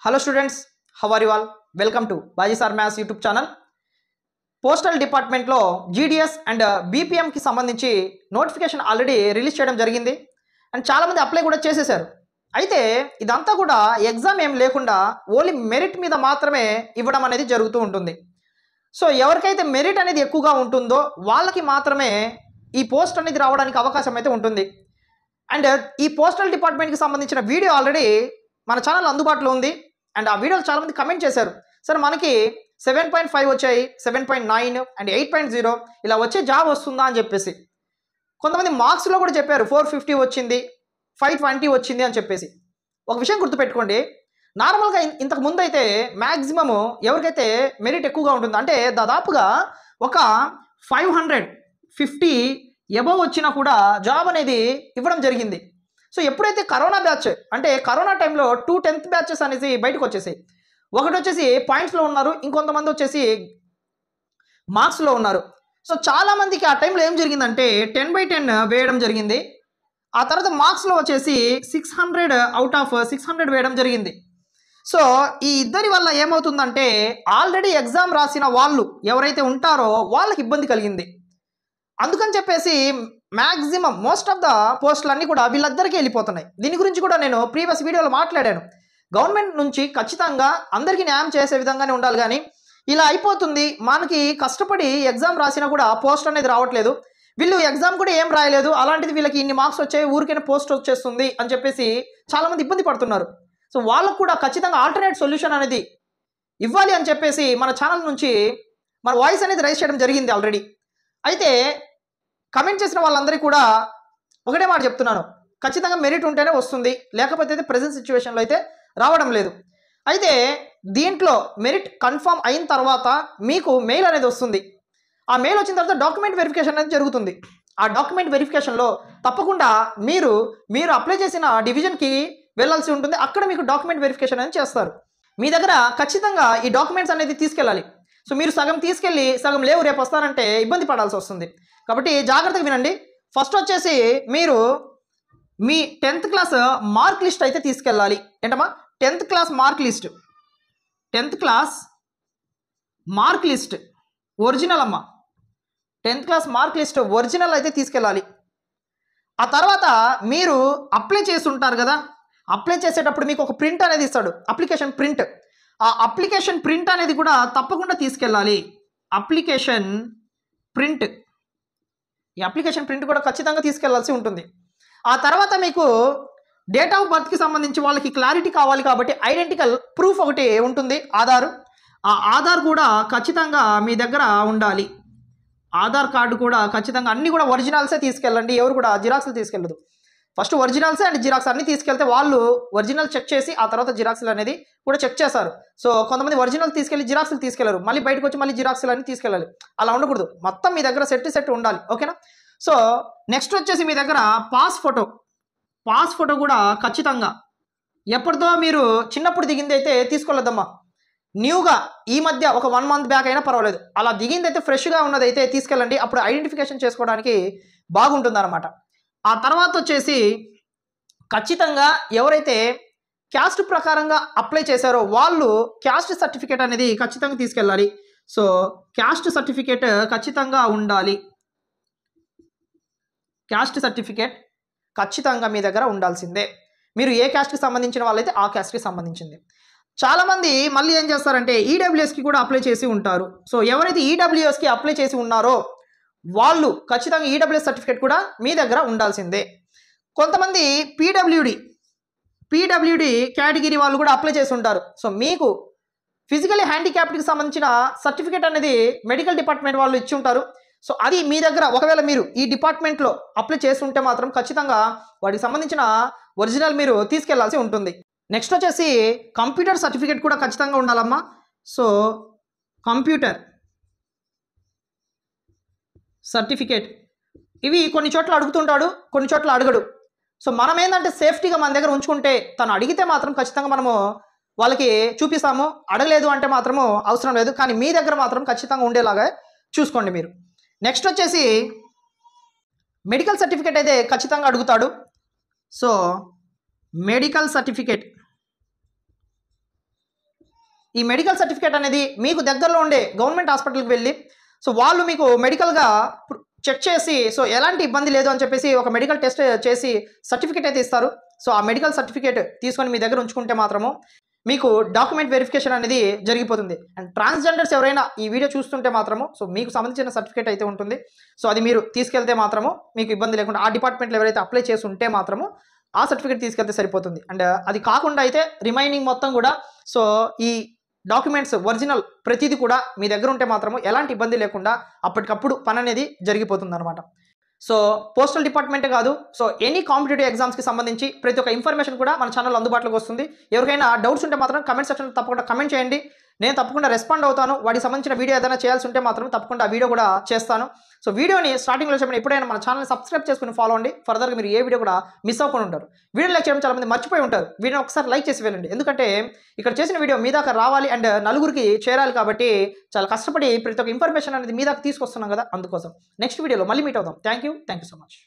Hello students, how are you all? Welcome to Bajisar Maths YouTube channel. Postal డిపార్ట్మెంట్లో GDS and బీపీఎంకి సంబంధించి notification already release చేయడం జరిగింది and చాలామంది apply కూడా చేసేసారు. అయితే ఇదంతా కూడా ఎగ్జామ్ ఏం లేకుండా ఓన్లీ మెరిట్ మీద మాత్రమే ఇవ్వడం అనేది జరుగుతూ ఉంటుంది. సో ఎవరికైతే మెరిట్ అనేది ఎక్కువగా ఉంటుందో వాళ్ళకి మాత్రమే ఈ పోస్ట్ అనేది రావడానికి అవకాశం అయితే ఉంటుంది. అండ్ ఈ పోస్టల్ డిపార్ట్మెంట్కి సంబంధించిన వీడియో ఆల్రెడీ మన ఛానల్ అందుబాటులో ఉంది. అండ్ ఆ వీడియోలో చాలామంది కమెంట్ చేశారు, సార్ మనకి 7.5 వచ్చాయి, 7.9 అండ్ 8.0 ఇలా వచ్చే జాబ్ వస్తుందా అని చెప్పేసి. కొంతమంది మార్క్స్లో కూడా చెప్పారు 450 వచ్చింది, 520 వచ్చింది అని చెప్పేసి. ఒక విషయం గుర్తుపెట్టుకోండి, నార్మల్గా ఇంతకు ముందు అయితే మ్యాక్సిమము ఎవరికైతే మెరిట్ ఎక్కువగా ఉంటుందో అంటే దాదాపుగా ఒక 550 ఎబవ్ వచ్చినా కూడా జాబ్ అనేది ఇవ్వడం జరిగింది. సో ఎప్పుడైతే కరోనా బ్యాచ్ అంటే కరోనా టైంలో 2 10th బ్యాచెస్ అనేది బయటకు వచ్చేసాయి. ఒకటి వచ్చేసి పాయింట్స్లో ఉన్నారు, ఇంకొంతమంది వచ్చేసి మార్క్స్లో ఉన్నారు. సో చాలామందికి ఆ టైంలో ఏం జరిగిందంటే 10/10 వేయడం జరిగింది. ఆ తర్వాత మార్క్స్లో వచ్చేసి 600 అవుట్ ఆఫ్ 600 వేయడం జరిగింది. సో ఈ ఇద్దరి వల్ల ఏమవుతుందంటే ఆల్రెడీ ఎగ్జామ్ రాసిన వాళ్ళు ఎవరైతే ఉంటారో వాళ్ళకి ఇబ్బంది కలిగింది. అందుకని చెప్పేసి మ్యాక్సిమం మోస్ట్ ఆఫ్ ద పోస్టులు అన్నీ కూడా వీళ్ళందరికీ వెళ్ళిపోతున్నాయి. దీని గురించి కూడా నేను ప్రీవియస్ వీడియోలో మాట్లాడాను. గవర్నమెంట్ నుంచి ఖచ్చితంగా అందరికీ న్యాయం చేసే విధంగానే ఉండాలి, కానీ ఇలా అయిపోతుంది. మనకి కష్టపడి ఎగ్జామ్ రాసినా కూడా పోస్ట్ అనేది రావట్లేదు, వీళ్ళు ఎగ్జామ్ కూడా ఏం రాయలేదు, అలాంటిది వీళ్ళకి ఇన్ని మార్క్స్ వచ్చాయి, ఊరికైనా పోస్ట్ వచ్చేస్తుంది అని చెప్పేసి చాలామంది ఇబ్బంది పడుతున్నారు. సో వాళ్ళకు కూడా ఖచ్చితంగా ఆల్టర్నేట్ సొల్యూషన్ అనేది ఇవ్వాలి అని చెప్పేసి మన ఛానల్ నుంచి మన వాయిస్ అనేది రైజ్ చేయడం జరిగింది ఆల్రెడీ. అయితే కమెంట్ చేసిన వాళ్ళందరికీ కూడా ఒకటే మాట చెప్తున్నాను, ఖచ్చితంగా మెరిట్ ఉంటేనే వస్తుంది, లేకపోతే అయితే ప్రజెంట్ సిచ్యువేషన్లో అయితే రావడం లేదు. అయితే దీంట్లో మెరిట్ కన్ఫర్మ్ అయిన తర్వాత మీకు మెయిల్ అనేది వస్తుంది. ఆ మెయిల్ వచ్చిన తర్వాత డాక్యుమెంట్ వెరిఫికేషన్ అనేది జరుగుతుంది. ఆ డాక్యుమెంట్ వెరిఫికేషన్లో తప్పకుండా మీరు అప్లై చేసిన డివిజన్కి వెళ్ళాల్సి ఉంటుంది. అక్కడ మీకు డాక్యుమెంట్ వెరిఫికేషన్ అనేది చేస్తారు. మీ దగ్గర ఖచ్చితంగా ఈ డాక్యుమెంట్స్ అనేది తీసుకెళ్ళాలి. సో మీరు సగం తీసుకెళ్ళి సగం లేవు రేపు వస్తారంటే ఇబ్బంది పడాల్సి వస్తుంది. కాబట్టి జాగ్రత్తగా వినండి. ఫస్ట్ వచ్చేసి మీరు మీ 10th క్లాస్ మార్క్ లిస్ట్ అయితే తీసుకెళ్ళాలి. ఏంటమ్మా 10th class mark list, 10th class mark list original అమ్మ, 10th class mark list original అయితే తీసుకెళ్ళాలి. ఆ తర్వాత మీరు అప్లై చేసి ఉంటారు కదా, అప్లై చేసేటప్పుడు మీకు ఒక ప్రింట్ అనేది ఇస్తాడు, అప్లికేషన్ ప్రింట్. ఆ అప్లికేషన్ ప్రింట్ అనేది కూడా తప్పకుండా తీసుకెళ్ళాలి. అప్లికేషన్ ప్రింట్, ఈ అప్లికేషన్ ప్రింట్ కూడా ఖచ్చితంగా తీసుకెళ్లాల్సి ఉంటుంది. ఆ తర్వాత మీకు డేట్ ఆఫ్ బర్త్కి సంబంధించి వాళ్ళకి క్లారిటీ కావాలి కాబట్టి ఐడెంటికల్ ప్రూఫ్ ఒకటి ఉంటుంది, ఆధార్. ఆ ఆధార్ కూడా ఖచ్చితంగా మీ దగ్గర ఉండాలి. ఆధార్ కార్డు కూడా ఖచ్చితంగా అన్నీ కూడా ఒరిజినల్సే తీసుకెళ్ళండి, ఎవరు కూడా జిరాక్స్లు తీసుకెళ్ళదు. ఫస్ట్ ఒరిజినల్సే అండ్ జిరాక్స్ అన్నీ తీసుకెళ్తే వాళ్ళు ఒరిజినల్ చెక్ చేసి ఆ తర్వాత జిరాక్స్లు అనేది కూడా చెక్ చేస్తారు. సో కొంతమంది ఒరిజినల్ తీసుకెళ్ళి జిరాక్స్లు తీసుకెళ్లరు, మళ్ళీ బయటకు వచ్చి మళ్ళీ జిరాక్స్లు అన్నీ తీసుకెళ్ళాలి. అలా ఉండకూడదు, మొత్తం మీ దగ్గర సెట్ ఉండాలి. ఓకేనా? సో నెక్స్ట్ వచ్చేసి మీ దగ్గర పాస్ ఫోటో కూడా ఖచ్చితంగా ఎప్పటిదో మీరు చిన్నప్పుడు దిగింది అయితే తీసుకెళ్ళొద్దమ్మా. న్యూగా ఈ మధ్య ఒక 1 month బ్యాక్ అయినా పర్వాలేదు, అలా దిగింది అయితే ఫ్రెష్గా ఉన్నది అయితే తీసుకెళ్ళండి. అప్పుడు ఐడెంటిఫికేషన్ చేసుకోవడానికి బాగుంటుంది అన్నమాట. ఆ తర్వాత వచ్చేసి ఖచ్చితంగా ఎవరైతే క్యాస్ట్ ప్రకారంగా అప్లై చేశారో వాళ్ళు క్యాస్ట్ సర్టిఫికేట్ అనేది ఖచ్చితంగా తీసుకెళ్ళాలి. సో క్యాస్ట్ సర్టిఫికేట్ ఖచ్చితంగా ఉండాలి. క్యాస్ట్ సర్టిఫికేట్ ఖచ్చితంగా మీ దగ్గర ఉండాల్సిందే. మీరు ఏ క్యాస్ట్కి సంబంధించిన వాళ్ళైతే ఆ క్యాస్ట్కి సంబంధించింది. చాలామంది మళ్ళీ ఏం చేస్తారంటే ఈడబ్ల్యూఎస్కి కూడా అప్లై చేసి ఉంటారు. సో ఎవరైతే ఈడబ్ల్యూఎస్కి అప్లై చేసి ఉన్నారో వాళ్ళు ఖచ్చితంగా ఈడబ్ల్యూఎస్ సర్టిఫికేట్ కూడా మీ దగ్గర ఉండాల్సిందే. కొంతమంది పీడబ్ల్యూడి కేటగిరీ వాళ్ళు కూడా అప్లై చేసి ఉంటారు. సో మీకు ఫిజికలీ హ్యాండిక్యాప్డ్కి సంబంధించిన సర్టిఫికేట్ అనేది మెడికల్ డిపార్ట్మెంట్ వాళ్ళు ఇచ్చి ఉంటారు. సో అది మీ దగ్గర ఒకవేళ మీరు ఈ డిపార్ట్మెంట్లో అప్లై చేసి ఉంటే మాత్రం ఖచ్చితంగా వాటికి సంబంధించిన ఒరిజినల్ మీరు తీసుకెళ్లాల్సి ఉంటుంది. నెక్స్ట్ వచ్చేసి కంప్యూటర్ సర్టిఫికేట్ కూడా ఖచ్చితంగా ఉండాలమ్మా. సో కంప్యూటర్ సర్టిఫికేట్ ఇవి కొన్ని చోట్ల అడుగుతుంటాడు, కొన్ని చోట్ల అడగడు. సో మనం ఏంటంటే సేఫ్టీగా మన దగ్గర ఉంచుకుంటే తను అడిగితే మాత్రం ఖచ్చితంగా మనము వాళ్ళకి చూపిస్తాము, అడగలేదు అంటే మాత్రము అవసరం లేదు. కానీ మీ దగ్గర మాత్రం ఖచ్చితంగా ఉండేలాగా చూసుకోండి మీరు. నెక్స్ట్ వచ్చేసి మెడికల్ సర్టిఫికేట్ అయితే ఖచ్చితంగా అడుగుతాడు. సో మెడికల్ సర్టిఫికేట్ ఈ మెడికల్ సర్టిఫికేట్ అనేది మీకు దగ్గరలో ఉండే గవర్నమెంట్ హాస్పిటల్కి వెళ్ళి సో వాళ్ళు మీకు మెడికల్గా చెక్ చేసి సో ఎలాంటి ఇబ్బంది లేదు అని చెప్పేసి ఒక మెడికల్ టెస్ట్ చేసి సర్టిఫికేట్ అయితే ఇస్తారు. సో ఆ మెడికల్ సర్టిఫికేట్ తీసుకొని మీ దగ్గర ఉంచుకుంటే మాత్రము మీకు డాక్యుమెంట్ వెరిఫికేషన్ అనేది జరిగిపోతుంది. అండ్ ట్రాన్స్జెండర్స్ ఎవరైనా ఈ వీడియో చూస్తుంటే మాత్రము సో మీకు సంబంధించిన సర్టిఫికేట్ అయితే ఉంటుంది. సో అది మీరు తీసుకెళ్తే మాత్రము మీకు ఇబ్బంది లేకుండా ఆ డిపార్ట్మెంట్లో ఎవరైతే అప్లై చేసి ఉంటే మాత్రము ఆ సర్టిఫికేట్ తీసుకెళ్తే సరిపోతుంది. అండ్ అది కాకుండా అయితే రిమైనింగ్ మొత్తం కూడా సో ఈ డాక్యుమెంట్స్ ఒరిజినల్ ప్రతిదీ కూడా మీ దగ్గర ఉంటే మాత్రము ఎలాంటి ఇబ్బంది లేకుండా అప్పటికప్పుడు పని అనేది జరిగిపోతుంది అనమాట. సో పోస్టల్ డిపార్ట్మెంటే కాదు, సో ఎనీ కాంపిటేటివ్ ఎగ్జామ్స్కి సంబంధించి ప్రతి ఒక్క ఇన్ఫర్మేషన్ కూడా మన ఛానల్ అందుబాటులోకి వస్తుంది. ఎవరికైనా డౌట్స్ ఉంటే మాత్రం కమెంట్ సెక్షన్లో తప్పకుండా కమెంట్ చేయండి. నేను తప్పకుండా రెస్పాండ్ అవుతాను. వాటికి సంబంధించిన వీడియో ఏదైనా చేయాల్సి ఉంటే మాత్రం తప్పకుండా ఆ వీడియో కూడా చేస్తాను. సో వీడియోని స్టార్టింగ్లో చెప్పిన ఎప్పుడైనా మన ఛానల్ని సబ్స్క్రైబ్ చేసుకుని ఫాలో అండి. ఫర్దర్గా మీరు ఏ వీడియో కూడా మిస్ అవ్వకుండా ఉంటారు. వీడియో లైక్ చేయడం చాలా మంది మర్చిపోయి ఉంటారు. వీడియోని ఒకసారి లైక్ చేసి వెళ్ళండి. ఎందుకంటే ఇక్కడ చేసిన వీడియో మీ దాకా రావాలి అండ్ నలుగురికి చేరాలి కాబట్టి చాలా కష్టపడి ప్రతి ఒక్క ఇన్ఫర్మేషన్ అనేది మీ దాకా తీసుకొస్తున్నాం కదా, అందుకోసం. నెక్స్ట్ వీడియోలో మళ్ళీ మీట్ అవుదాం. Thank you so much.